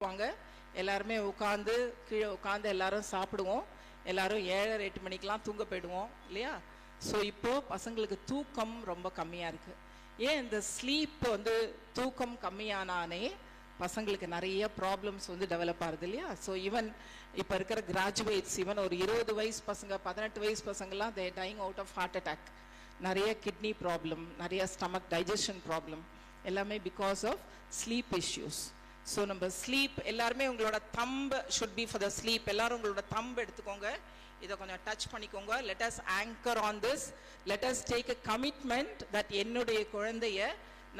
இருப்பாங்க, எல்லாருமே உட்காந்து கீழே உட்காந்து எல்லாரும் சாப்பிடுவோம், எல்லாரும் 7:30 8 மணிக்கெலாம் தூங்க போயிடுவோம் இல்லையா? ஸோ இப்போது பசங்களுக்கு தூக்கம் ரொம்ப கம்மியாக இருக்குது. ஏன் இந்த ஸ்லீப் வந்து தூக்கம் கம்மியானானே பசங்களுக்கு நிறைய ப்ராப்ளம்ஸ் வந்து டெவலப் ஆகுது இல்லையா? ஸோ ஈவன் இப்போ இருக்கிற கிராஜுவேட்ஸ், ஈவன் ஒரு 20 வயசு பசங்க 18 வயசு பசங்கள்லாம் they dying out of heart attack. நிறைய கிட்னி ப்ராப்ளம், நிறைய ஸ்டமக் டைஜஷன் ப்ராப்ளம், எல்லாமே because of sleep issues. So நம்ம ஸ்லீப் எல்லாருமே உங்களோட thumb should be for the sleep. எல்லாரும் உங்களோட தம்ப் எடுத்துக்கோங்க, இதை கொஞ்சம் டச் பண்ணிக்கோங்க. Let us anchor on this. Let us take a commitment that என்னுடைய குழந்தைய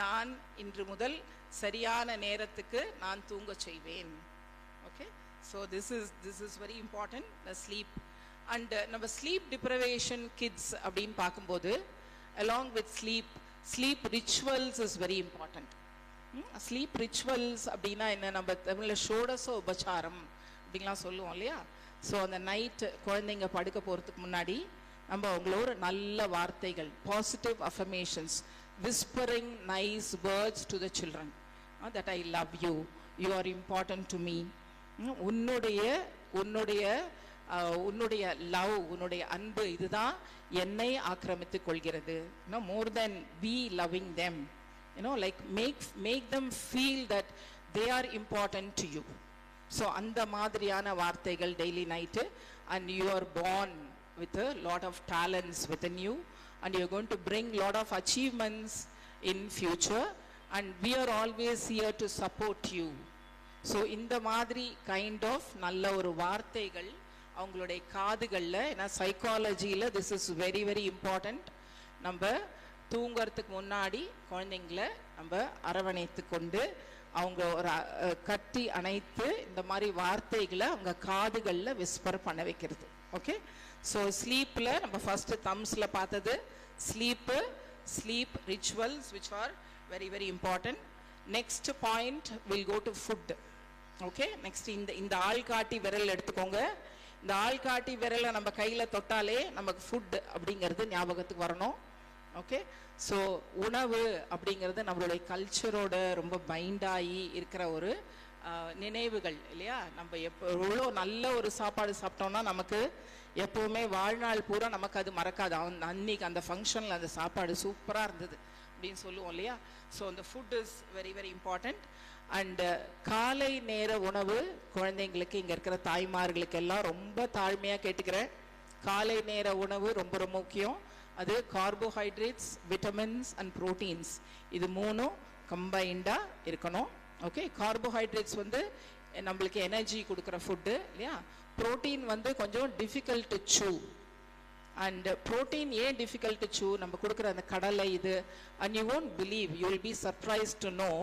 நான் இன்று முதல் சரியான நேரத்துக்கு நான் தூங்க செய்வேன். Okay, so this is very important, the sleep. And நம்ம ஸ்லீப் டிப்ரவேஷன் கிட்ஸ் அப்படின்னு பார்க்கும்போது along with sleep rituals is very important. Sleep rituals அப்படின்னா என்ன? நம்ம தமிழில் ஷோடச உபச்சாரம் அப்படின்லாம் சொல்லுவோம் இல்லையா? ஸோ அந்த நைட்டு குழந்தைங்க படுக்க போகிறதுக்கு முன்னாடி நம்ம அவங்களோட நல்ல வார்த்தைகள், positive affirmations, whispering nice words to the children, that I love you, you are important to me. உன்னுடைய லவ், உன்னுடைய அன்பு இதுதான் என்னை ஆக்கிரமித்துக் கொள்கிறது. more than we loving them, like make them feel that they are important to you. So அந்த மாதிரியான வார்த்தைகள் daily night. and you are born with a lot of talents within you, and you are going to bring lot of achievements in future, and we are always here to support you. So இந்த மாதிரி kind of நல்ல ஒரு வார்த்தைகள் அவங்களுடைய காதுகளில், ஏன்னா சைக்காலஜியில் this is very very important. நம்ம தூங்கிறதுக்கு முன்னாடி குழந்தைங்கள நம்ம அரவணைத்து கொண்டு அவங்க ஒரு கட்டி அணைத்து இந்த மாதிரி வார்த்தைகளை அவங்க காதுகளில் விஸ்பர் பண்ண வைக்கிறது. ஓகே, ஸோ ஸ்லீப்பில் நம்ம ஃபஸ்ட்டு தம்ஸில் பார்த்தது sleep rituals which are very very important. Next point will go to food. Okay, next இந்த ஆள்காட்டி விரல் எடுத்துக்கோங்க. இந்த ஆள்காட்டி விரலை நம்ம கையில் தொட்டாலே நமக்கு ஃபுட் அப்படிங்கிறது ஞாபகத்துக்கு வரணும். ஓகே, ஸோ உணவு அப்படிங்கிறது நம்மளுடைய கல்ச்சரோட ரொம்ப பைண்டாகி இருக்கிற ஒரு நினைவுகள் இல்லையா? நம்ம எவ்வளோ நல்ல ஒரு சாப்பாடு சாப்பிட்டோம்னா நமக்கு எப்போவுமே வாழ்நாள் பூரா நமக்கு அது மறக்காது. அன்னைக்கு அந்த ஃபங்க்ஷனில் அந்த சாப்பாடு சூப்பராக இருந்தது அப்படின்னு சொல்லுவோம் இல்லையா? ஸோ அந்த food is very very important. And காலை நேர உணவு குழந்தைங்களுக்கு, இங்கே இருக்கிற தாய்மார்களுக்கு எல்லாம் ரொம்ப தாழ்மையாக கேட்டுக்கிறேன், காலை நேர உணவு ரொம்ப ரொம்ப முக்கியம். அது கார்போஹைட்ரேட்ஸ், விட்டமின்ஸ் அண்ட் ப்ரோட்டீன்ஸ் இது மூணும் கம்பைண்டாக இருக்கணும். ஓகே, கார்போஹைட்ரேட்ஸ் வந்து நம்மளுக்கு எனர்ஜி கொடுக்குற ஃபுட்டு இல்லையா? ப்ரோட்டீன் வந்து கொஞ்சம் டிஃபிகல்ட் டு சூ. அண்ட் ப்ரோட்டீன் ஏன் டிஃபிகல்ட் டு சூ? நம்ம கொடுக்குற அந்த கடலை இது, and you won't believe, you will be surprised to know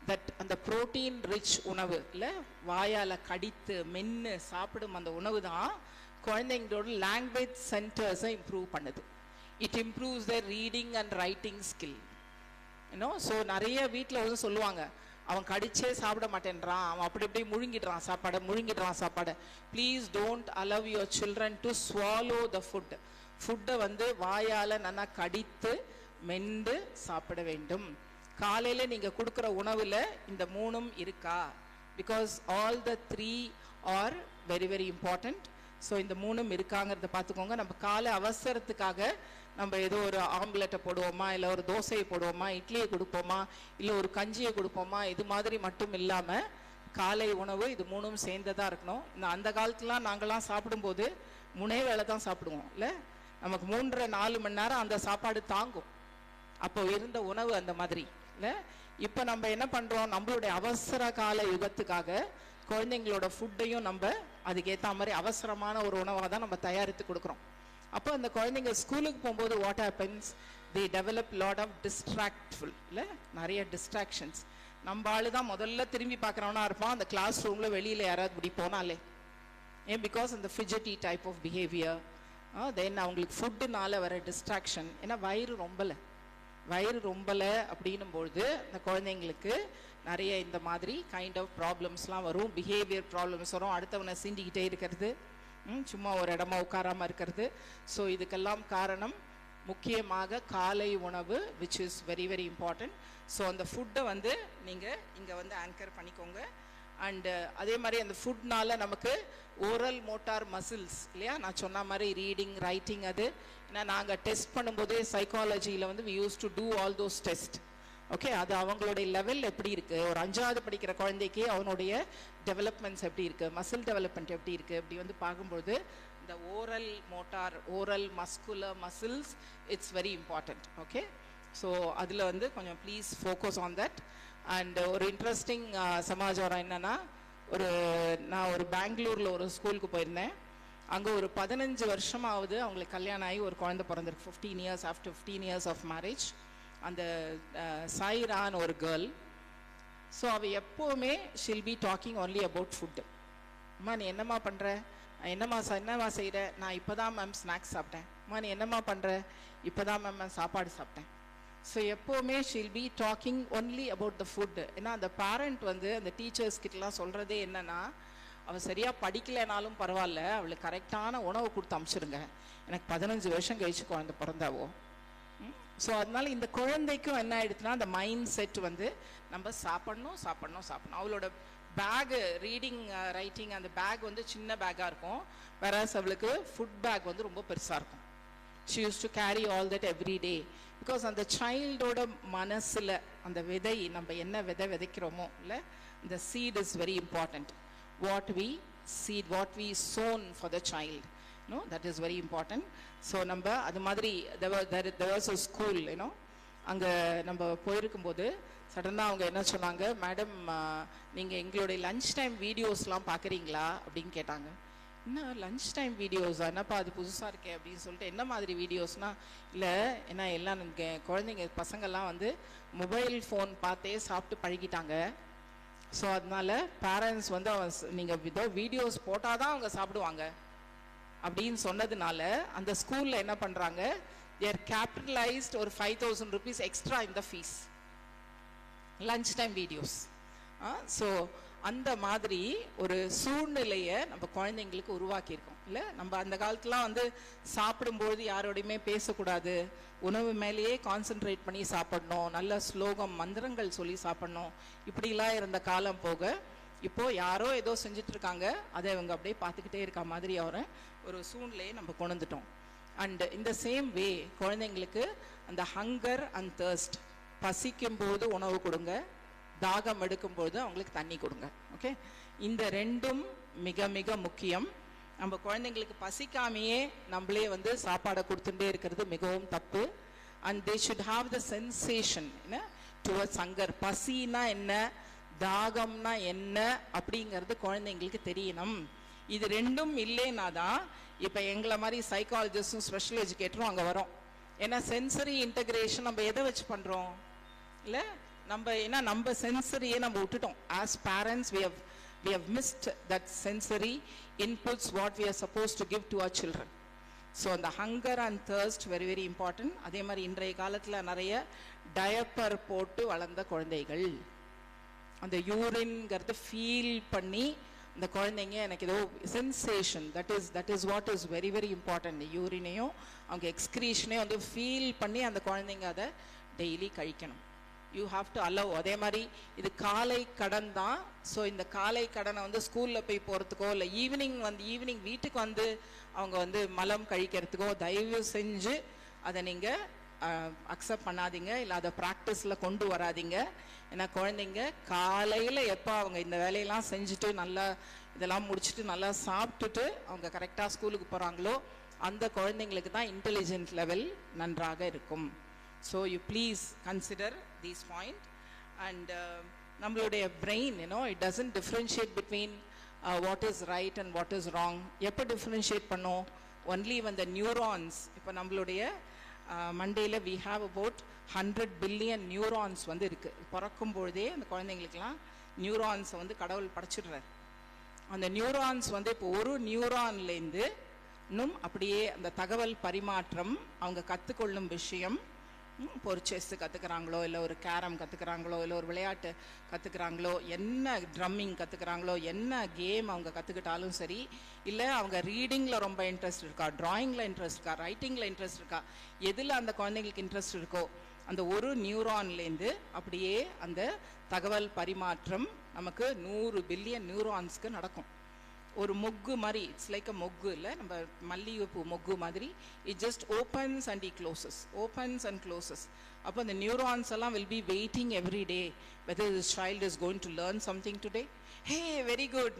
that அந்த ப்ரோட்டீன் ரிச் உணவு இல்லை, வாயால் கடித்து மென்று சாப்பிடும் அந்த உணவு தான் குழந்தைங்களோட லாங்குவேஜ் சென்டர்ஸை இம்ப்ரூவ் பண்ணுது. It improves their reading and writing skill. So நிறைய வீட்டில் வந்து சொல்லுவாங்க, அவன் கடிச்சே சாப்பிட மாட்டேன்றான், அவன் அப்படி இப்படி முழுங்கிடுறான் சாப்பாடை. Please don't allow your children to swallow the food. ஃபுட்டை வந்து வாயால் நல்லா கடித்து மென்று சாப்பிட வேண்டும். காலையில் நீங்கள் கொடுக்குற உணவில் இந்த மூணும் இருக்கா? Because all the 3 R very very important. So இந்த மூணும் இருக்காங்கிறத பார்த்துக்கோங்க. நம்ம காலை அவசரத்துக்காக நம்ம ஏதோ ஒரு ஆம்லெட்டை போடுவோமா, இல்லை ஒரு தோசையை போடுவோமா, இட்லியை கொடுப்போமா, இல்லை ஒரு கஞ்சியை கொடுப்போமா, இது மாதிரி மட்டும் இல்லாமல் காலை உணவு இது மூணும் சேர்ந்ததாக இருக்கணும். அந்த காலத்துலாம் நாங்கள்லாம் சாப்பிடும்போது 3 வேளை தான் சாப்பிடுவோம் இல்லை, நமக்கு 3.5 மணி நேரம் அந்த சாப்பாடு தாங்கும். அப்போ இருந்த உணவு அந்த மாதிரி இல்லை. இப்போ நம்ம என்ன பண்ணுறோம், நம்மளுடைய அவசர கால யுகத்துக்காக குழந்தைங்களோட ஃபுட்டையும் நம்ம அதுக்கேற்ற மாதிரி அவசரமான ஒரு உணவாக தான் நம்ம தயாரித்து கொடுக்குறோம். அப்போ அந்த குழந்தைங்க ஸ்கூலுக்கு போகும்போது what happens, they develop lot of distractful இல்லை, நிறைய டிஸ்ட்ராக்ஷன்ஸ். நம்ம ஆளு தான் முதல்ல திரும்பி பார்க்குறவனா இருப்பான் அந்த கிளாஸ் ரூமில், வெளியில் யாராவது இப்படி போனாலே. ஏன்? பிகாஸ் அந்த ஃபிஜட்டி டைப் ஆஃப் பிஹேவியர். தென் அவங்களுக்கு ஃபுட்டுனால வர டிஸ்ட்ராக்ஷன். ஏன்னா வயிறு ரொம்பலை அப்படின்னும்பொழுது அந்த குழந்தைங்களுக்கு நிறைய இந்த மாதிரி கைண்ட் ஆஃப் ப்ராப்ளம்ஸ்லாம் வரும், பிஹேவியர் ப்ராப்ளம்ஸ் வரும். அடுத்தவனை சீண்டிக்கிட்டே இருக்கிறது, சும்மா ஒரு இடமா உட்காராமல் இருக்கிறது. ஸோ இதுக்கெல்லாம் காரணம் முக்கியமாக காலை உணவு, which is very very important. So அந்த ஃபுட்டை வந்து நீங்கள் இங்கே வந்து ஆங்கர் பண்ணிக்கோங்க. அண்டு அதே மாதிரி அந்த ஃபுட்னால நமக்கு ஓரல் மோட்டார் மசில்ஸ் இல்லையா, நான் சொன்ன மாதிரி ரீடிங் ரைட்டிங், அது ஏன்னா நாங்கள் டெஸ்ட் பண்ணும்போதே சைக்காலஜியில் வந்து we use to do all those test. Okay, அது அவங்களுடைய லெவல் எப்படி இருக்குது, ஒரு 5வது படிக்கிற குழந்தைக்கு அவனுடைய டெவலப்மெண்ட்ஸ் எப்படி இருக்குது, மசில் டெவலப்மெண்ட் எப்படி இருக்குது, அப்படி வந்து பார்க்கும்போது இந்த oral motor, oral muscular muscles, it's very important. Okay, so அதில் வந்து கொஞ்சம் please focus on that. And ஒரு இன்ட்ரெஸ்டிங் சமாச்சாரம் என்னென்னா, நான் ஒரு பெங்களூரில் ஒரு ஸ்கூலுக்கு போயிருந்தேன். அங்கே ஒரு 15 வருஷமாவது அவங்களுக்கு கல்யாணம் ஆகி ஒரு குழந்தை பிறந்திருக்கு. 15 years after 15 years of marriage. அந்த சாயிரான்னு ஒரு கேர்ள். ஸோ அவள் எப்போவுமே she'll be talking only about food. அம்மா நீ என்னம்மா பண்ணுற, என்னம்மா செய்கிற, நான் இப்போ தான் மேம் ஸ்நாக்ஸ் சாப்பிட்டேன். அம்மா நீ என்னம்மா பண்ணுற, இப்போ தான் மேம் சாப்பாடு சாப்பிட்டேன். ஸோ எப்போவுமே she'll be talking only about the food. ஏன்னா அந்த பேரண்ட் வந்து அந்த டீச்சர்ஸ் கிட்டலாம் சொல்கிறதே என்னென்னா, அவள் சரியாக படிக்கலைனாலும் பரவாயில்ல, அவளுக்கு கரெக்டான உணவு கொடுத்து அமுச்சிடுங்க, எனக்கு 15 வருஷம் கழிச்சு குழந்தை பிறந்தாவோ. ஸோ அதனால இந்த குழந்தைக்கும் என்ன ஆயிடுச்சுன்னா, அந்த மைண்ட் செட் வந்து நம்ம சாப்பிட்ணும். அவளோட பேகு, ரீடிங் ரைட்டிங், அந்த பேக் வந்து சின்ன பேக்காக இருக்கும். வேறாஸ் அவளுக்கு ஃபுட் பேக் வந்து ரொம்ப பெருசாக இருக்கும். She used to carry all that every day. Because அந்த சைல்டோட மனசில் அந்த விதை, நம்ம என்ன விதைக்கிறோமோ இல்லை, the seed is very important. What we seed, what we sown for the child, no, that is very important. So நம்ம அது மாதிரி there was a school, அங்கே நம்ம போயிருக்கும்போது சடனாக அவங்க என்ன சொன்னாங்க, மேடம் நீங்கள் எங்களுடைய லஞ்ச் டைம் வீடியோஸ்லாம் பார்க்குறீங்களா அப்படின்னு கேட்டாங்க. என்ன லஞ்ச் டைம் வீடியோஸா, என்னப்பா அது புதுசாக இருக்கே அப்படின்னு சொல்லிட்டு, என்ன மாதிரி வீடியோஸ்னால், இல்லை ஏன்னா எல்லாம் குழந்தைங்க பசங்கள்லாம் வந்து மொபைல் ஃபோன் பார்த்தே சாப்பிட்டு பழகிட்டாங்க. ஸோ அதனால பேரண்ட்ஸ் வந்து நீங்கள் இதோ வீடியோஸ் போட்டால் தான் அவங்க சாப்பிடுவாங்க அப்படின்னு சொன்னதுனால அந்த ஸ்கூலில் என்ன பண்ணுறாங்க, தேர் கேபிட்டலைஸ்ட் ஒரு 5,000 rupees எக்ஸ்ட்ரா இந்த fees, lunch time videos. So அந்த மாதிரி ஒரு சூழ்நிலையை நம்ம குழந்தைங்களுக்கு உருவாக்கியிருக்கோம் இல்லை. நம்ம அந்த காலத்துலாம் வந்து சாப்பிடும்போது யாரோடையுமே பேசக்கூடாது, உணவு மேலேயே கான்சென்ட்ரேட் பண்ணி சாப்பிடணும், நல்ல ஸ்லோகம் மந்திரங்கள் சொல்லி சாப்பிடணும், இப்படிலாம் இருந்த காலம் போக இப்போது யாரோ ஏதோ செஞ்சிட்ருக்காங்க, அதை இவங்க அப்படியே பார்த்துக்கிட்டே இருக்க மாதிரி ஒரு சூழ்நிலையை நம்ம கொண்டு வந்துட்டோம். அண்ட் இந்த சேம் வே குழந்தைங்களுக்கு அந்த ஹங்கர் அண்ட் தர்ஸ்ட், பசிக்கும்போது உணவு கொடுங்க, தாகம் எடுக்கும்போது அவங்களுக்கு தண்ணி கொடுங்க. ஓகே, இந்த ரெண்டும் மிக மிக முக்கியம். நம்ம குழந்தைங்களுக்கு பசிக்காமையே நம்மளே வந்து சாப்பாடை கொடுத்துட்டே இருக்கிறது மிகவும் தப்பு. And they should have the sensation towards hunger. பசினா என்ன, தாகம்னா என்ன அப்படிங்கிறது குழந்தைங்களுக்கு தெரியணும். இது ரெண்டும் இல்லைன்னா தான் இப்போ எங்களை மாதிரி சைக்காலஜிஸ்டும் ஸ்பெஷல் எஜுகேட்டரும் அங்கே வரோம். ஏன்னா சென்சரி இன்டகிரேஷன் நம்ம எதை வச்சு பண்ணுறோம் இல்லை, நம்ம சென்சரியை நம்ம விட்டுட்டோம். As parents we have missed that sensory inputs what we are supposed to give to our children. So the hunger and thirst very very important. அதே மாதிரி இன்றைய காலத்தில் நிறைய டயப்பர் போட்டு வளர்ந்த குழந்தைகள் அந்த யூரின்ங்கிறத ஃபீல் பண்ணி அந்த குழந்தைங்க எனக்கு ஏதோ sensation, that is what is very very important. யூரினையும் அவங்க எக்ஸ்கிரீஷனையும் வந்து ஃபீல் பண்ணி அந்த குழந்தைங்க அதை டெய்லி கழிக்கணும். You have to allow. அதே மாதிரி இது காலை கடன் தான். ஸோ இந்த காலை கடனை வந்து ஸ்கூலில் போய் போகிறதுக்கோ இல்லை ஈவினிங் வீட்டுக்கு வந்து அவங்க வந்து மலம் கழிக்கிறதுக்கோ தயவு செஞ்சு அதை நீங்கள் அக்செப்ட் பண்ணாதீங்க, இல்லை அதை ப்ராக்டிஸில் கொண்டு வராதிங்க. ஏன்னா குழந்தைங்க காலையில் எப்போ அவங்க இந்த வேலையெல்லாம் செஞ்சுட்டு நல்லா இதெல்லாம் முடிச்சுட்டு நல்லா சாப்பிட்டுட்டு அவங்க கரெக்டாக ஸ்கூலுக்கு போகிறாங்களோ அந்த குழந்தைங்களுக்கு தான் இன்டெலிஜென்ட் லெவல் நன்றாக இருக்கும். So you please consider these point. And நம்மளுடைய brain, it doesn't differentiate between what is right and what is wrong. எப்போ differentiate பண்ணோம், only when the neurons, இப்போ நம்மளுடைய மண்டையில் we have about 100 billion neurons வந்து இருக்கு. பிறக்கும் பொழுதே அந்த குழந்தைங்களுக்கெல்லாம் நியூரான்ஸை வந்து கடவுள் படைச்சிடுறார். அந்த நியூரான்ஸ் வந்து இப்போ ஒரு நியூரான்லேருந்து இன்னும் அப்படியே அந்த தகவல் பரிமாற்றம், அவங்க கற்றுக்கொள்ளும் விஷயம், இப்போ ஒரு செஸ்ஸு கற்றுக்குறாங்களோ இல்லை ஒரு கேரம் கற்றுக்குறாங்களோ இல்லை ஒரு விளையாட்டு கற்றுக்குறாங்களோ, என்ன ட்ரம்மிங் கற்றுக்குறாங்களோ, என்ன கேம் அவங்க கற்றுக்கிட்டாலும் சரி, இல்லை அவங்க ரீடிங்கில் ரொம்ப இன்ட்ரெஸ்ட் இருக்கா, ட்ராயிங்கில் இன்ட்ரெஸ்ட் இருக்கா, ரைட்டிங்கில் இன்ட்ரெஸ்ட் இருக்கா, எதில் அந்த குழந்தைங்களுக்கு இன்ட்ரெஸ்ட் இருக்கோ அந்த ஒரு நியூரான்லேருந்து அப்படியே அந்த தகவல் பரிமாற்றம் நமக்கு 100 பில்லியன் நியூரான்ஸ்க்கு நடக்கும். ஒரு மொக்கு மாதிரி, இட்ஸ் லைக் அ மொக்கு இல்லை, நம்ம மல்லிகைப்பூ மொக்கு மாதிரி. It just opens and closes, opens and closes. அப்போ அந்த நியூரான்ஸ் எல்லாம் will be waiting every day whether this child is going to learn something today. Hey, very good,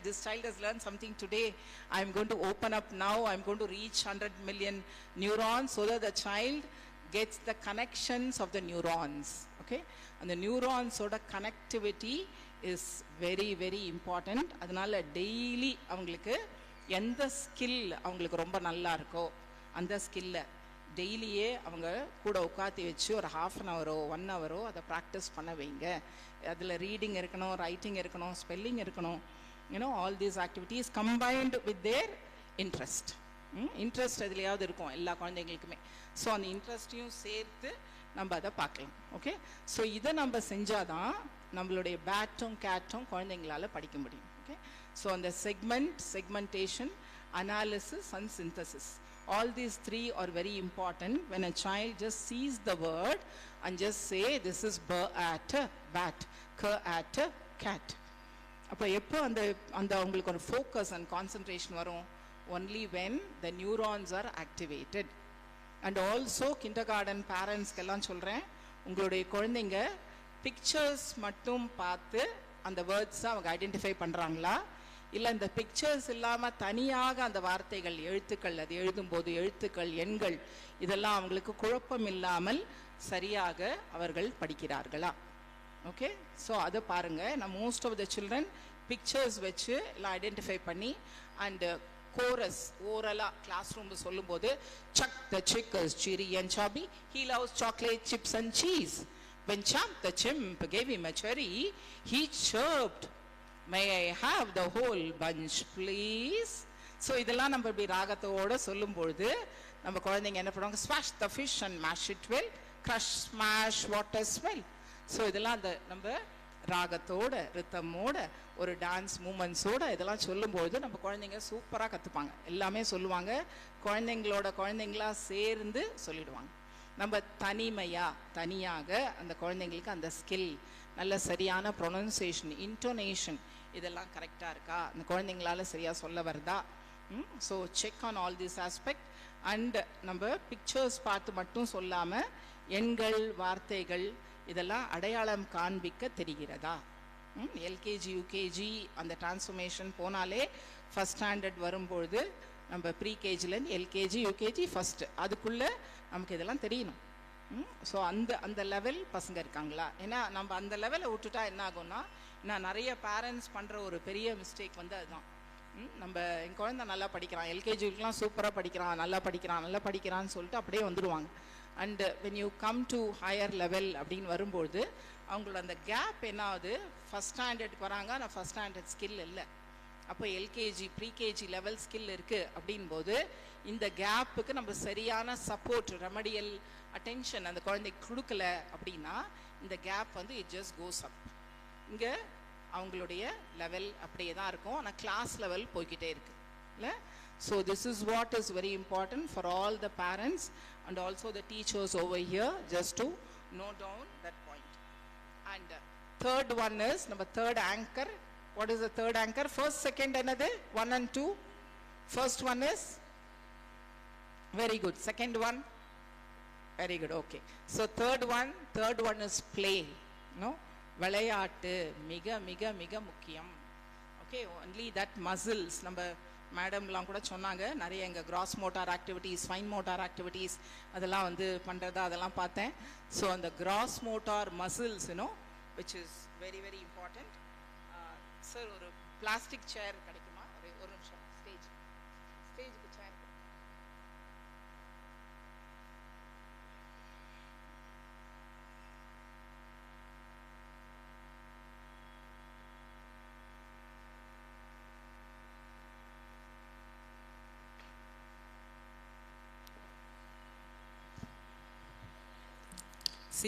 this child has learned something today. I am going to open up now, I am going to reach 100 million neurons so that the child gets the connections of the neurons. Okay, and the neurons oda connectivity is very very important. அதனால daily அவங்களுக்கு எந்த skill அவங்களுக்கு ரொம்ப நல்லா இருக்கோ அந்த ஸ்கில்லை டெய்லியே அவங்க கூட உட்காத்தி வச்சு ஒரு ½ அன் ஹவரோ 1 ஹவரோ அதை ப்ராக்டிஸ் பண்ண வைங்க. அதில் ரீடிங் இருக்கணும், ரைட்டிங் இருக்கணும், ஸ்பெல்லிங் இருக்கணும். All these activities combined with their interest. Interest எதுலையாவது இருக்கும் எல்லா குழந்தைங்களுக்குமே. ஸோ அந்த இன்ட்ரெஸ்ட்டையும் சேர்த்து நம்ம அதை பார்க்கலாம். ஓகே, ஸோ இதை நம்ம செஞ்சாதான் நம்மளுடைய பேட்டும் கேட்டும் குழந்தைங்களால படிக்க முடியும். ஓகே, ஸோ அந்த segmentation, analysis and synthesis, all these 3 are very important. When a child just sees the word and just say this is at bat, at cat, அப்போ எப்போ அந்த உங்களுக்கு ஒரு focus and concentration வரும்? Only when the neurons are activated. And also kindergarten parents எல்லாம் சொல்கிறேன், உங்களுடைய குழந்தைங்க பிக்சர்ஸ் மட்டும் பார்த்து அந்த வேர்ட்ஸை அவங்க ஐடென்டிஃபை பண்ணுறாங்களா, இல்லை இந்த பிக்சர்ஸ் இல்லாமல் தனியாக அந்த வார்த்தைகள், எழுத்துக்கள், அது எழுதும்போது எழுத்துக்கள், எண்கள், இதெல்லாம் அவங்களுக்கு குழப்பம் இல்லாமல் சரியாக அவர்கள் படிக்கிறார்களா? ஓகே, ஸோ அதை பாருங்கள். நான் most of the children pictures வச்சு எல்லாம் ஐடென்டிஃபை பண்ணி அண்டு கோரஸ் ஓரலாக கிளாஸ் ரூம் சொல்லும்போது, Chuck the chick is cheery and chubby, he loves chocolate chips and cheese, when Chop the chimp gave him a cherry, he chirped, may I have the whole bunch please. So இதெல்லாம் நம்ம இப்படி ராகத்தோடு சொல்லும்பொழுது நம்ம குழந்தைங்க என்ன பண்ணுவாங்க? Smash the fish and mash it well, crush smash water smell. So இதெல்லாம் அந்த நம்ம ராகத்தோட, ரித்தமோட, ஒரு டான்ஸ் மூமெண்ட்ஸோட இதெல்லாம் சொல்லும்பொழுது நம்ம குழந்தைங்க சூப்பராக கற்றுப்பாங்க. எல்லாமே சொல்லுவாங்க, குழந்தைங்களா சேர்ந்து சொல்லிடுவாங்க. நம்ம தனியாக அந்த குழந்தைங்களுக்கு அந்த ஸ்கில், நல்ல சரியான ப்ரொனன்சியேஷன், இன்டோனேஷன், இதெல்லாம் கரெக்டாக இருக்கா, அந்த குழந்தைங்களால சரியாக சொல்ல வருதா? So check on all this aspect. And நம்ம பிக்சர்ஸ் பார்த்து மட்டும் சொல்லாமல் எண்கள், வார்த்தைகள் இதெல்லாம் அடையாளம் காண்பிக்க தெரிகிறதா? எல்கேஜி யூகேஜி அந்த டிரான்ஸ்ஃபர்மேஷன் போனாலே ஃபஸ்ட் ஸ்டாண்டர்ட் வரும்பொழுது நம்ம ப்ரீகேஜிலேருந்து எல்கேஜி யூகேஜி ஃபஸ்ட்டு, அதுக்குள்ளே நமக்கு இதெல்லாம் தெரியணும். ஸோ அந்த லெவல் பசங்க இருக்காங்களா? ஏன்னா நம்ம அந்த லெவலை விட்டுட்டா என்ன ஆகும்னா, நான் நிறைய பேரண்ட்ஸ் பண்ணுற ஒரு பெரிய மிஸ்டேக் அதுதான். நம்ம என் குழந்தை நல்லா படிக்கிறான், எல்கேஜிக்கெலாம் சூப்பராக படிக்கிறான், நல்லா படிக்கிறான்னு சொல்லிட்டு அப்படியே வந்துடுவாங்க. And when you come to higher level அப்படின்னு வரும்பொழுது அவங்களோட அந்த கேப் என்ன ஆகுது? ஃபஸ்ட் ஸ்டாண்டர்டுக்கு வராங்க, ஆனால் ஃபஸ்ட் ஸ்டாண்டர்ட் ஸ்கில் இல்லை. அப்போ எல்கேஜி ப்ரீகேஜி லெவல் ஸ்கில் இருக்குது அப்படின் போது இந்த கேப்புக்கு நம்ம சரியான சப்போர்ட், ரெமடியல் அட்டென்ஷன் அந்த குழந்தைக்கு கொடுக்கல அப்படின்னா இந்த கேப் இட் ஜஸ்ட் கோஸ் அப். இங்கே அவங்களுடைய லெவல் அப்படியே தான் இருக்கும், ஆனால் கிளாஸ் லெவல் போய்கிட்டே இருக்கு இல்லை? So this is what is very important for all the parents and also the teachers over here, just to note down that point. And third one is நம்ம third anchor. What is the third anchor? First, second, another 1 and 2. First one is very good. Second one, very good. Okay. So third one is play. No, விளையாட்டு மிக மிக மிக முக்கியம். Okay, only that muscles. நம்ம மேடம்லாம் கூட சொன்னாங்க, நிறைய எங்கள் cross motor activities, fine motor activities அதெல்லாம் பண்ணுறதா அதெல்லாம் பார்த்தேன். ஸோ அந்த cross motor muscles which is very very important. Sir ஒரு பிளாஸ்டிக் சேர் கிடைக்குமா? ஒரு நிமிஷம், ஸ்டேஜுக்கு சேர்.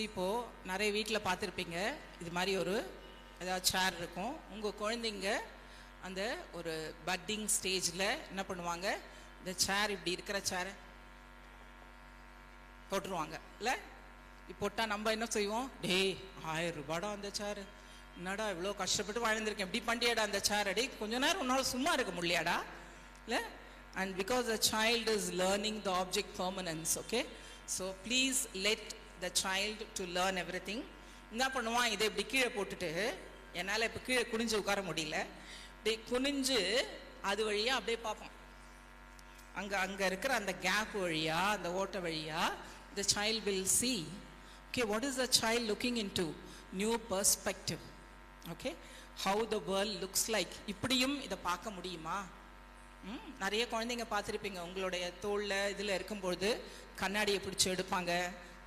இப்போது நிறைய வீட்டில் பார்த்துருப்பீங்க, இது மாதிரி ஒரு ஏதாவது சேர் இருக்கும். உங்கள் குழந்தைங்க அந்த ஒரு பட்டிங் ஸ்டேஜில் என்ன பண்ணுவாங்க? இந்த சேர் இப்படி இருக்கிற சேரை போட்டுருவாங்க இல்லை? போட்டால் நம்ம என்ன செய்வோம்? டேய் 1000 ரூபாடா அந்த சேரு, என்னடா இவ்வளோ கஷ்டப்பட்டு வாழ்ந்திருக்கேன், எப்படி பண்ணியாடா அந்த சேர் அடி, கொஞ்ச நேரம் உன்னால் சும்மா இருக்க முடியாடா இல்லை. And because the child is learning the object permanence, okay, so please let the child to learn everything. என்ன பண்ணுவான், இதை இப்படி கீழே போட்டுட்டு, என்னால் இப்போ கீழே குனிஞ்சு உட்கார முடியல, இப்படி குனிஞ்சு அது வழியாக அப்படியே பார்ப்போம், அங்கே இருக்கிற அந்த கேப் வழியா, அந்த ஓட்ட வழியா the child will see, okay, what is the child looking into? New perspective, okay, how the world looks like. இப்படியும் இதை பார்க்க முடியுமா? நிறைய குழந்தைங்க பார்த்துருப்பீங்க, உங்களுடைய தோளில் இதில் இருக்கும்பொழுது கண்ணாடியை பிடிச்சி எடுப்பாங்க,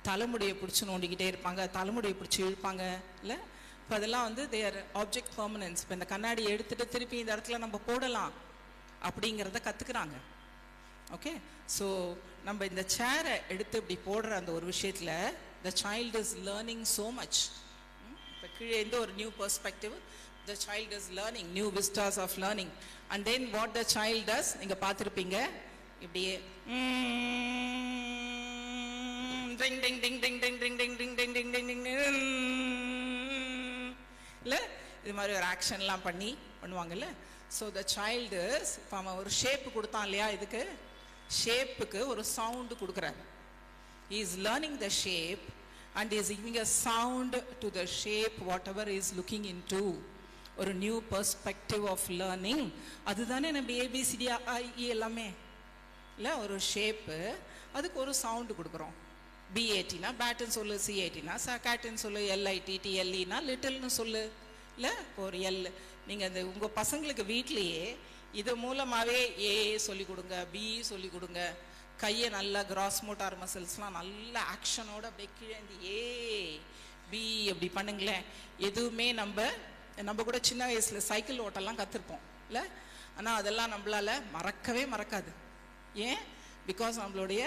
தலைமுடியை பிடிச்சி நோண்டிக்கிட்டே இருப்பாங்க, தலைமுடியை பிடிச்சி இழுப்பாங்க இல்லை. இப்போ அதெல்லாம் வந்து தேர் ஆப்ஜெக்ட் பெர்மனன்ஸ். இப்போ இந்த கண்ணாடியை எடுத்துகிட்டு திருப்பி இந்த இடத்துல நம்ம போடலாம் அப்படிங்கிறத கற்றுக்குறாங்க. ஓகே, ஸோ நம்ம இந்த சேரை எடுத்து இப்படி போடுற அந்த ஒரு விஷயத்தில் the child is learning so much. இப்போ கீழே இருந்து ஒரு new perspective, the child is learning new vistas of learning. And then what the child does, நீங்க பார்த்திருப்பீங்க, இப்படியே ding ding ding ding ding ding ding ding ding ding ding ding இல்ல, இது மாதிரி ஒரு ஆக்ஷன்லாம் பண்ணுவாங்கல்ல. ஸோ த சைல்டு இப்போ அவன் ஒரு ஷேப் கொடுத்தான் இல்லையா, இதுக்கு ஷேப்புக்கு ஒரு சவுண்டு கொடுக்குறாரு. he is learning the shape and is giving a sound to the shape whatever is looking into. ஒரு நியூ பெர்ஸ்பெக்டிவ் ஆஃப் லேர்னிங். அதுதானே நம்ம ஏபிசிடி ஐஇ எல்லாமே இல்லை. ஒரு ஷேப்பு, அதுக்கு ஒரு சவுண்டு கொடுக்குறோம். பிஏடினா பேட்டுன்னு சொல்லு, சிஏடினா கேட்டுன்னு சொல்லு, எல்ஐடி டிஎல்இனா லிட்டில்னு சொல்லு இல்லை. ஒரு எல், நீங்கள் அந்த உங்கள் பசங்களுக்கு வீட்லேயே இது மூலமாகவே ஏ சொல்லிக் கொடுங்க, பி சொல்லிக் கொடுங்க. கையை நல்லா கிராஸ் மோட்டார் மசில்ஸ்லாம் நல்ல ஆக்ஷனோடு அப்படியே கீழே இந்த ஏ பி அப்படி பண்ணுங்களேன். எதுவுமே நம்ம கூட சின்ன வயசில் சைக்கிள் ஓட்டெல்லாம் கற்றுருப்போம் இல்லை, ஆனால் அதெல்லாம் நம்மளால் மறக்கவே மறக்காது. ஏன்? பிகாஸ் நம்மளுடைய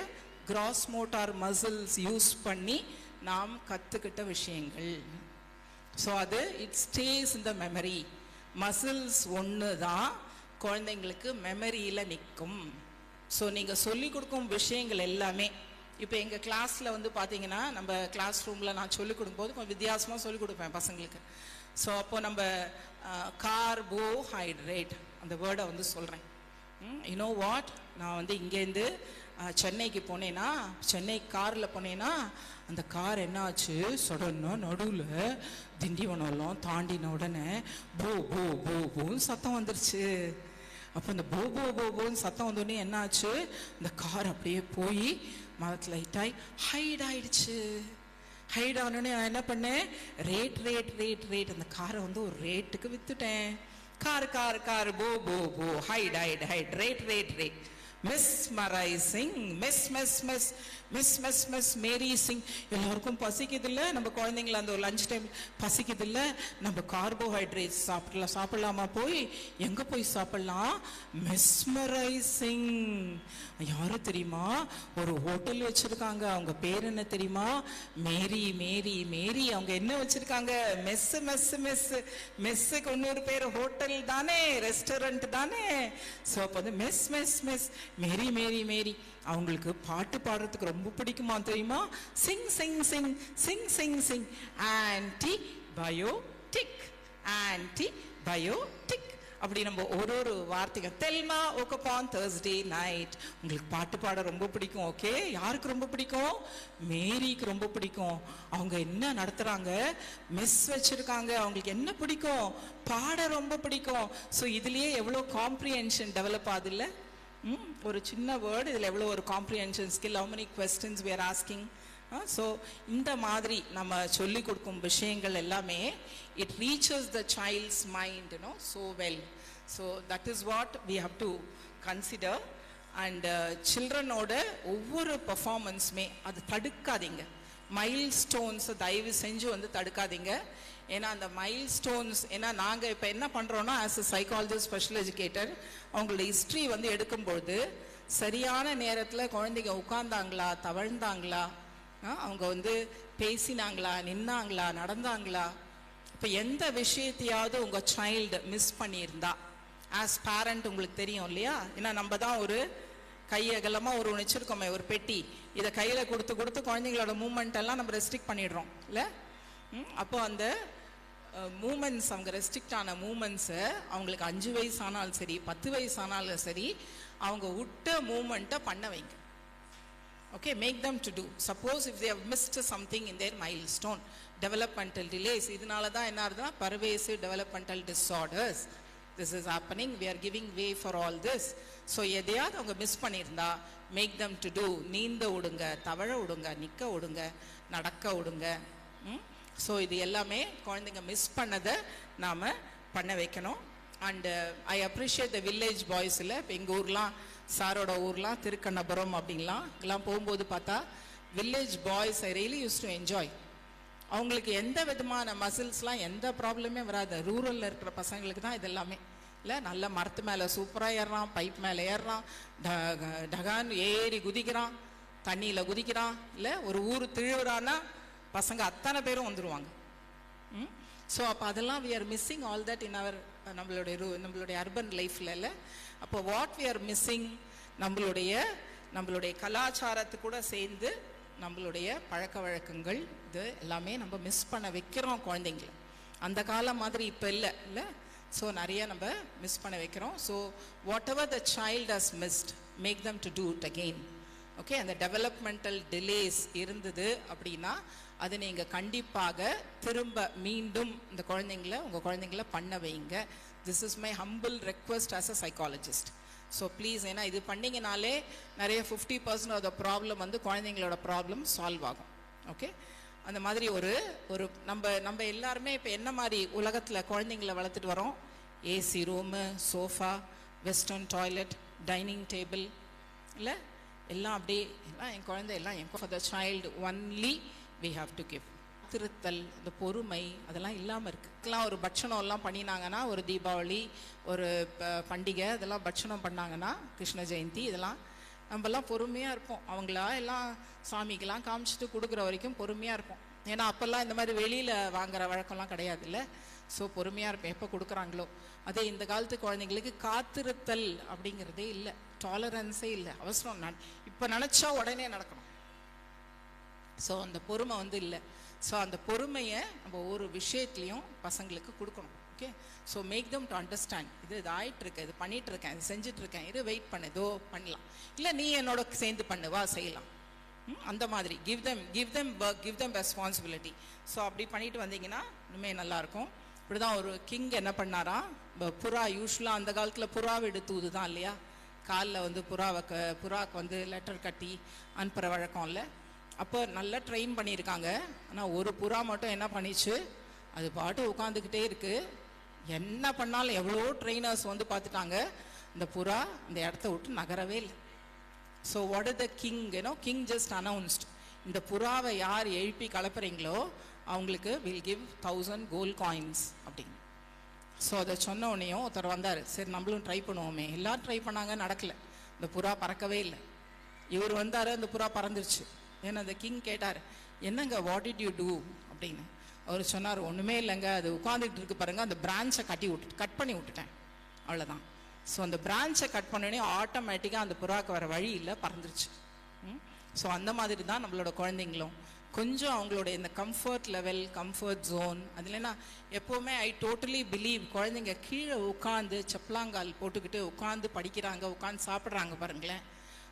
கிராஸ் மோட்டார் மசில்ஸ் யூஸ் பண்ணி நாம் கற்றுக்கிட்ட விஷயங்கள். ஸோ அது it stay in the memory. Muscles ஒன்று தான் குழந்தைங்களுக்கு மெமரியில் நிற்கும். ஸோ நீங்கள் சொல்லிக் கொடுக்கும் விஷயங்கள் எல்லாமே, இப்போ எங்கள் கிளாஸில் வந்து பார்த்தீங்கன்னா, நம்ம கிளாஸ் ரூமில் நான் சொல்லிக் கொடுக்கும்போது கொஞ்சம் வித்தியாசமாக சொல்லிக் கொடுப்பேன் பசங்களுக்கு. ஸோ அப்போ நம்ம கார்போஹைட்ரேட் அந்த வேர்டை வந்து சொல்கிறேன். யூனோ வாட், நான் வந்து இங்கேருந்து சென்னைக்கு போனேன்னா, சென்னை காரில் போனேன்னா, அந்த கார் என்ன ஆச்சு, சடன்னா நடுவில் திண்டிவனம்லாம் தாண்டின உடனே போ போ போ போன்னு சத்தம் வந்துருச்சு. அப்போ அந்த போ போ போ போன்னு சத்தம் வந்தோடனே என்ன ஆச்சு, அந்த கார் அப்படியே போய் மரத்தில் லைட்டாகி ஹைட் ஆயிடுச்சு. ஹைட் ஆனோடனே நான் என்ன பண்ணேன், ரேட் அந்த காரை வந்து ஒரு ரேட்டுக்கு வித்துட்டேன். கார் போ போ போ hide hide hide rate mesmerising Miss Mary sing. எல்லாருக்கும் பசிக்குது இல்லை, நம்ம குழந்தைங்கள அந்த ஒரு லஞ்ச் டைம் பசிக்குது இல்லை, நம்ம கார்போஹைட்ரேட் சாப்பிடலாமா, போய் எங்கே போய் சாப்பிடலாம், மெஸ்மரைசிங். யாரும் தெரியுமா, ஒரு ஹோட்டல் வச்சிருக்காங்க, அவங்க பேர் என்ன தெரியுமா, மேரி மேரி மேரி. அவங்க என்ன வச்சிருக்காங்க, மெஸ்ஸுக்கு இன்னொரு பேர் ஹோட்டல் தானே, ரெஸ்டாரண்ட் தானே. ஸோ அப்போ வந்து மெஸ் மேரி மேரி மேரி. அவங்களுக்கு பாட்டு பாடுறதுக்கு ரொம்ப பிடிக்குமா தெரியுமா, sing sing sing sing sing sing antibiotic அப்படி நம்ம ஒரு வார்த்தைங்க. தெல்மா ஓகப்பான் தேர்ஸ்டே நைட். உங்களுக்கு பாட்டு பாட ரொம்ப பிடிக்கும். ஓகே, யாருக்கு ரொம்ப பிடிக்கும், மேரிக்கு ரொம்ப பிடிக்கும். அவங்க என்ன நடத்துறாங்க, மெஸ் வச்சிருக்காங்க, அவங்களுக்கு என்ன பிடிக்கும், பாட ரொம்ப பிடிக்கும். ஸோ இதுலயே எவ்வளோ காம்ப்ரிஹென்ஷன் டெவலப் ஆகுது இல்லை. ஒரு சின்ன வேர்டு, இதில் எவ்வளோ ஒரு comprehension skill, how many questions we are asking. So இந்த மாதிரி நம்ம சொல்லிக் கொடுக்கும் விஷயங்கள் எல்லாமே it reaches the child's mind, you know, so well. So that is what we have to consider. And childrenோட ஒவ்வொரு பர்ஃபார்மன்ஸுமே அது தடுக்காதீங்க. மைல் ஸ்டோன்ஸ் தயவு செஞ்சு வந்து தடுக்காதீங்க. ஏன்னா அந்த மைல் ஸ்டோன்ஸ், ஏன்னா நாங்கள் இப்போ என்ன பண்ணுறோன்னா, as a psychologist special educator, அவங்களோட ஹிஸ்ட்ரி வந்து எடுக்கும்பொழுது சரியான நேரத்தில் குழந்தைங்க உட்கார்ந்தாங்களா, தவழ்ந்தாங்களா, அவங்க வந்து பேசினாங்களா, நின்னாங்களா, நடந்தாங்களா. இப்போ எந்த விஷயத்தையாவது உங்கள் சைல்டு மிஸ் பண்ணியிருந்தா, ஆஸ் பேரண்ட் உங்களுக்கு தெரியும் இல்லையா. ஏன்னா நம்ம தான் ஒரு கையகலமாக ஒரு வச்சுருக்கோமே, ஒரு பெட்டி, இதை கையில் கொடுத்து குழந்தைங்களோட மூமெண்ட் எல்லாம் நம்ம ரெஸ்ட்ரிக்ட் பண்ணிடுறோம் இல்லை. அப்போ அந்த மூமெண்ட்ஸ், அவங்க ரெஸ்ட்ரிக்ட் ஆன மூமெண்ட்ஸை அவங்களுக்கு 5 வயசு ஆனாலும் சரி 10 வயசு ஆனாலும் சரி அவங்க விட்ட மூமெண்ட்டை பண்ண வைங்க. Okay, make them to do. Suppose if they have missed something in their milestone, developmental delays, இதனால தான் என்ன ஆகுதுன்னா pervasive developmental disorders, this is happening, we are giving way for all this. So எதையாவது அவங்க மிஸ் பண்ணியிருந்தா make them to do. நீந்த விடுங்க, தவழ விடுங்க, நிற்க விடுங்க, நடக்க விடுங்க. ஸோ இது எல்லாமே குழந்தைங்க மிஸ் பண்ணதை நாம் பண்ண வைக்கணும். And I appreciate the village பாய்ஸில். இப்போ எங்கள் ஊர்லாம், சாரோட ஊர்லாம் திருக்கண்ணபுரம் அப்படின்லாம் எல்லாம் போகும்போது பார்த்தா village boys I really use to enjoy. அவங்களுக்கு எந்த விதமான மசில்ஸ்லாம் எந்த ப்ராப்ளமே வராது. ரூரலில் இருக்கிற பசங்களுக்கு தான் இது எல்லாமே இல்லை. நல்ல மரத்து மேலே சூப்பராக ஏறுறான், பைப் மேலே ஏறுறான், டகான்னு ஏறி குதிக்கிறான், தண்ணியில் குதிக்கிறான். இல்லை ஒரு ஊர் திருவிழான்னா பசங்க அத்தனை பேரும் வந்துடுவாங்க. ஸோ அப்போ அதெல்லாம் we are missing all that in our நம்மளுடைய அர்பன் லைஃப்பில். இல்லை அப்போ வாட் வி ஆர் மிஸ்ஸிங், நம்மளுடைய கலாச்சாரத்து கூட சேர்ந்து நம்மளுடைய பழக்க வழக்கங்கள் இது எல்லாமே நம்ம மிஸ் பண்ண வைக்கிறோம் குழந்தைங்கள. அந்த காலம் மாதிரி இப்போ இல்லை. ஸோ நிறைய நம்ம மிஸ் பண்ண வைக்கிறோம். So whatever the child has missed, make them to do it again. Okay, அந்த டெவலப்மெண்டல் டிலேஸ் இருந்தது அப்படின்னா அது நீங்கள் கண்டிப்பாக திரும்ப மீண்டும் இந்த உங்கள் குழந்தைங்கள பண்ண வைங்க. This is my humble request as a psychologist. So please, ஏன்னா இது பண்ணிங்கனாலே நிறைய 50% ஆஃப் த ப்ராப்ளம் வந்து குழந்தைங்களோட ப்ராப்ளம் சால்வ் ஆகும். ஓகே, அந்த மாதிரி ஒரு நம்ம எல்லாருமே இப்போ என்ன மாதிரி உலகத்தில் குழந்தைங்கள வளர்த்துட்டு வரோம்? AC room, sofa, western toilet, dining table, இல்லை எல்லாம் அப்படியே எல்லாம் என் குழந்தை எல்லாம் for the child only we have to give. திருத்தல், இந்த பொறுமை அதெல்லாம் இல்லாமல் இருக்குலாம். ஒரு பட்சணம் எல்லாம் பண்ணினாங்கன்னா, ஒரு தீபாவளி, ஒரு பண்டிகை இதெல்லாம் பட்சணம் பண்ணாங்கன்னா, கிருஷ்ண ஜெயந்தி இதெல்லாம் நம்மலாம் பொறுமையாக இருப்போம். அவங்களா எல்லாம் சாமிக்கெல்லாம் காமிச்சிட்டு கொடுக்குற வரைக்கும் பொறுமையாக இருப்போம். ஏன்னா அப்போல்லாம் இந்த மாதிரி வெளியில் வாங்குற வழக்கம்லாம் கிடையாது இல்லை. ஸோ பொறுமையாக இருப்பேன் எப்போ கொடுக்குறாங்களோ. அதே இந்த காலத்து குழந்தைங்களுக்கு காத்திருத்தல் அப்படிங்கிறதே இல்லை, டாலரன்ஸே இல்லை. அவசரம் இப்போ நினச்சா உடனே நடக்கணும். ஸோ அந்த பொறுமை வந்து இல்லை. ஸோ அந்த பொறுமையை நம்ம ஒரு விஷயத்துலையும் பசங்களுக்கு கொடுக்கணும். Okay, so make them to understand, இது ஆகிட்டுருக்கு, இது பண்ணிகிட்ருக்கேன், இது செஞ்சிட்ருக்கேன், இது வெயிட் பண்ணு, இதோ பண்ணலாம், இல்லை நீ என்னோட சேர்ந்து பண்ணுவா செய்யலாம். அந்த மாதிரி give them work, give them responsibility. So அப்படி பண்ணிட்டு வந்தீங்கன்னா இன்னுமே நல்லாயிருக்கும். இப்படி தான் ஒரு கிங் என்ன பண்ணாரா, புறா யூஸ்வலாக அந்த காலத்தில் புறாவை எடுத்துது தான் இல்லையா, காலில் வந்து புறாவுக்கு வந்து லெட்டர் கட்டி அனுப்புகிற வழக்கம் இல்லை. அப்போ நல்லா ட்ரெயின் பண்ணியிருக்காங்க. ஆனால் ஒரு புறா மட்டும் என்ன பண்ணிச்சு, அது பாட்டு உட்காந்துக்கிட்டே இருக்குது. என்ன பண்ணாலும் எவ்வளோ ட்ரெயினர்ஸ் வந்து பார்த்துட்டாங்க, இந்த புறா அந்த இடத்த விட்டு நகரவே இல்லை. So what is the king, king just announced, இந்த புறாவை யார் எழுப்பி கலப்புறீங்களோ அவங்களுக்கு வில் கிவ் 1000 கோல்ட் காயின்ஸ் அப்படின்னு. ஸோ அதை சொன்ன உடனேயும் ஒருத்தர் வந்தார், சரி நம்மளும் ட்ரை பண்ணுவோமே. எல்லோரும் ட்ரை பண்ணாங்க, நடக்கலை, இந்த புறா பறக்கவே இல்லை. இவர் வந்தார், அந்த புறா பறந்துருச்சு. ஏன்னா அந்த கிங் கேட்டார், என்னங்க வாட் டிட் யூ டூ அப்படின்னு. அவர் சொன்னார், ஒன்றுமே இல்லைங்க, அது உட்காந்துக்கிட்டு இருக்கு பாருங்கள், அந்த பிரான்ச்சை கட் பண்ணி விட்டுட்டேன், அவ்வளோதான். ஸோ அந்த பிரான்ச்சை கட் பண்ணோடனே ஆட்டோமேட்டிக்காக அந்த புறாவுக்கு வர வழி இல்லை, பறந்துருச்சு. ஸோ அந்த மாதிரி தான் நம்மளோட குழந்தைங்களும் கொஞ்சம் அவங்களோட இந்த கம்ஃபர்ட் லெவல், கம்ஃபர்ட் ஜோன், அதுலன்னா எப்போவுமே ஐ டோட்டலி பிலீவ் குழந்தைங்க கீழே உட்காந்து செப்பலாங்கால் போட்டுக்கிட்டு உட்காந்து படிக்கிறாங்க, உட்காந்து சாப்பிட்றாங்க பாருங்களேன்,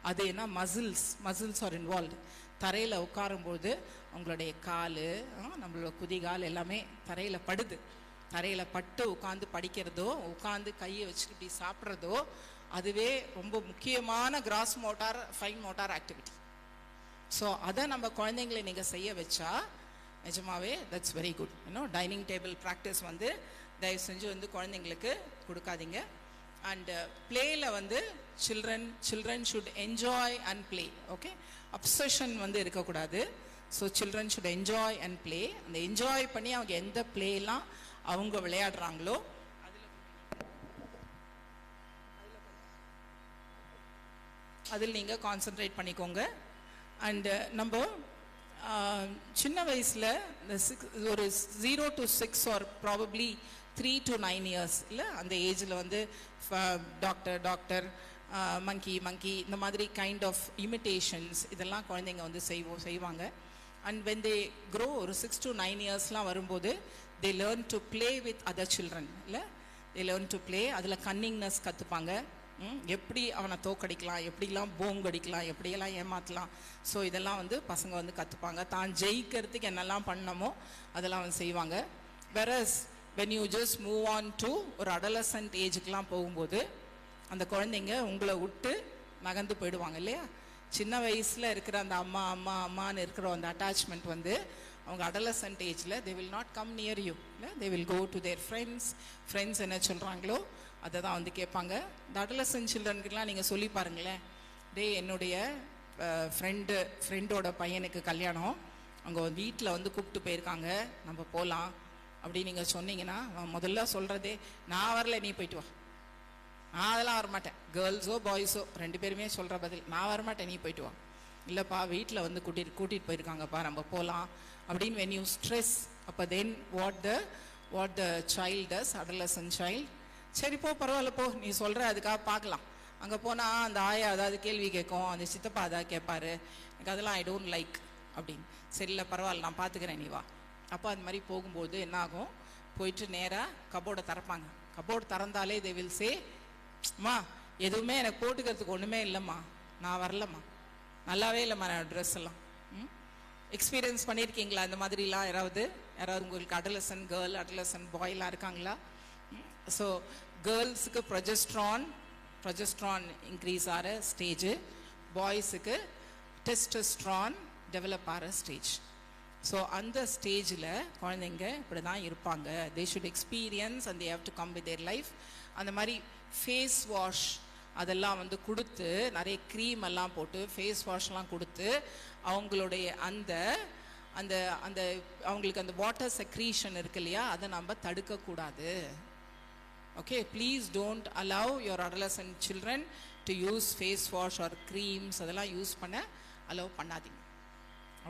அது என்ன மசில்ஸ் ஆர் இன்வால்வ்டு. தரையில் உட்காரும்போது அவங்களுடைய கால், நம்மளோட குதிகால் எல்லாமே தரையில் படுது. தரையில் பட்டு உட்காந்து படிக்கிறதோ, உட்காந்து கையை வச்சுட்டு இப்படி சாப்பிட்றதோ, அதுவே ரொம்ப முக்கியமான cross motor, fine motor activity. So அதை நம்ம குழந்தைங்களை நீங்கள் செய்ய வச்சா நிஜமாவே that's very good. Dining table practice வந்து தயவு செஞ்சு வந்து குழந்தைங்களுக்கு கொடுக்காதீங்க. அண்டு பிளேயில் வந்து children should enjoy and play. Okay, obsession வந்து இருக்கக்கூடாது. So children should enjoy and play. அந்த என்ஜாய் பண்ணி அவங்க எந்த பிளேலாம் அவங்க விளையாடுறாங்களோ அதில் நீங்கள் கான்சென்ட்ரேட் பண்ணிக்கோங்க. அண்டு நம்ம சின்ன வயசில் இந்த ஒரு 0 to 6 or probably 3 to 9 years இல்லை, அந்த ஏஜில் வந்து டாக்டர் மங்கி இந்த மாதிரி கைண்ட் ஆஃப் இமிட்டேஷன்ஸ் இதெல்லாம் குழந்தைங்க வந்து செய்வாங்க. அண்ட் வென் தே க்ரோ ஒரு 6 to 9 இயர்ஸ்லாம் வரும்போது they learn to play with other children இல்லை, they learn to play. அதில் கன்னிங்னஸ் கற்றுப்பாங்க. எப்படி அவனை தோக்கடிக்கலாம், எப்படிலாம் போங்கு அடிக்கலாம், எப்படியெல்லாம் ஏமாற்றலாம். ஸோ இதெல்லாம் வந்து பசங்க வந்து கற்றுப்பாங்க. தான் ஜெயிக்கிறதுக்கு என்னெல்லாம் பண்ணணுமோ அதெல்லாம் வந்து செய்வாங்க. whereas when you just move on to ஒரு adolescent ஏஜுக்கெலாம் போகும்போது அந்த குழந்தைங்க உங்களை விட்டு நகர்ந்து போயிடுவாங்க இல்லையா. சின்ன வயசில் இருக்கிற அந்த அம்மா அம்மா அம்மான்னு இருக்கிற அந்த அட்டாச்மெண்ட் வந்து அவங்க adolescent ஏஜில் they will not come near you. they will go to their friends என்ன சொல்கிறாங்களோ அதை தான் வந்து கேட்பாங்க. இந்த adolescent சில்ட்ரனுக்குலாம் நீங்கள் சொல்லி பாருங்களேன், டே என்னுடைய ஃப்ரெண்டோட பையனுக்கு கல்யாணம், அவங்க வீட்டில் வந்து கூப்பிட்டு போயிருக்காங்க, நம்ம போகலாம் அப்படின்னு நீங்கள் சொன்னீங்கன்னா முதல்ல சொல்கிறதே, நான் வரல நீ போயிட்டு வா. நான் அதெல்லாம் வரமாட்டேன். கேர்ள்ஸோ பாய்ஸோ 2 பேருமே சொல்கிற பதில், நான் வரமாட்டேன் நீ போயிட்டு வா. இல்லைப்பா வீட்டில் வந்து கூட்டிகிட்டு போயிருக்காங்கப்பா நம்ம போகலாம் அப்படின்னு when you stress, அப்போ தென் what the child does, adolescent child, சரி போ பரவாயில்ல போ நீ சொல்கிற அதுக்காக பார்க்கலாம். அங்கே போனால் அந்த ஆயா அதாவது கேள்வி கேட்கும், அந்த சித்தப்பா அதாவது கேட்பாரு, எனக்கு அதெல்லாம் ஐ டோன்ட் லைக் அப்படின்னு. சரி இல்லை பரவாயில்ல நான் பார்த்துக்கிறேன் நீ வா. அப்போ அது மாதிரி போகும்போது என்ன ஆகும், போயிட்டு நேராக கபோர்டை திறப்பாங்க. கபோர்டு திறந்தாலே they will say, அம்மா எதுவுமே எனக்கு போட்டுக்கிறதுக்கு ஒன்றுமே இல்லைம்மா, நான் வரலம்மா, நல்லாவே இல்லைம்மா நான் ட்ரெஸ் எல்லாம். எக்ஸ்பீரியன்ஸ் பண்ணியிருக்கீங்களா இந்த மாதிரிலாம்? யாராவது உங்களுக்கு adolescent கேர்ள் adolescent பாய்லாம் இருக்காங்களா? ஸோ கேர்ள்ஸுக்கு ப்ரொஜெஸ்ட்ரான் இன்க்ரீஸ் ஆகிற ஸ்டேஜு, பாய்ஸுக்கு டெஸ்டோஸ்ட்ரான் டெவலப் ஆகிற ஸ்டேஜ். ஸோ அந்த ஸ்டேஜில் குழந்தைங்க இப்படி தான் இருப்பாங்க. They should experience and they have to come with their life. அந்த மாதிரி ஃபேஸ் வாஷ் அதெல்லாம் வந்து கொடுத்து, நிறைய க்ரீம் எல்லாம் போட்டு ஃபேஸ் வாஷ்லாம் கொடுத்து அவங்களுடைய அந்த அந்த அந்த அவங்களுக்கு அந்த வாட்டர் செக்ரீஷன் இருக்கு இல்லையா, அதை நம்ம தடுக்கக்கூடாது. Okay, please don't allow your adolescent children to use face wash or creams, அதெல்லாம் யூஸ் பண்ண அலோவ் பண்ணாதீங்க.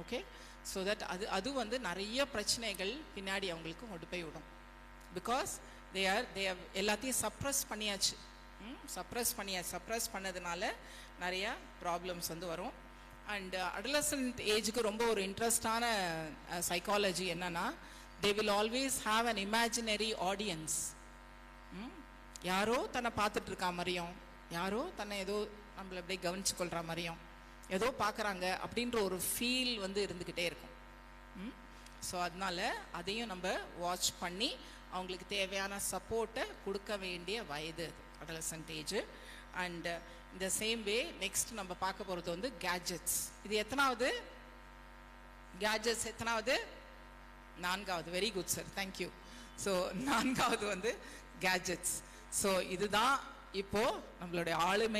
ஓகே, ஸோ தட் அது வந்து நிறைய பிரச்சனைகள் பின்னாடி அவங்களுக்கு கொண்டு போய் விடும். பிகாஸ் தே எல்லாத்தையும் சப்ரஸ் பண்ணதுனால நிறைய ப்ராப்ளம்ஸ் வந்து வரும். அண்ட் adolescent ஏஜுக்கு ரொம்ப ஒரு இன்ட்ரெஸ்டான சைக்காலஜி என்னன்னா, they will always have an imaginary audience. யாரோ தன்னை பார்த்துட்டு இருக்கா மாதிரியும், யாரோ தன்னை ஏதோ நம்மளை அப்படியே கவனிச்சு கொள்கிற மாதிரியும் ஏதோ பார்க்குறாங்க அப்படின்ற ஒரு ஃபீல் வந்து இருந்துக்கிட்டே இருக்கும். ஸோ அதனால அதையும் நம்ம வாட்ச் பண்ணி அவங்களுக்கு தேவையான சப்போர்ட்டை கொடுக்க வேண்டிய வயது adolescent ஏஜ். அண்ட் இந்த சேம் வே நெக்ஸ்ட் நம்ம பார்க்க போகிறது வந்து கேட்ஜெட்ஸ். இது எத்தனாவது கேட்ஜெட்ஸ்? எத்தனாவது? 4வது. Very good sir, thank you. So 4வது வந்து கேட்ஜெட்ஸ். ஸோ இதுதான் இப்போ நம்மளுடைய ஆளுமை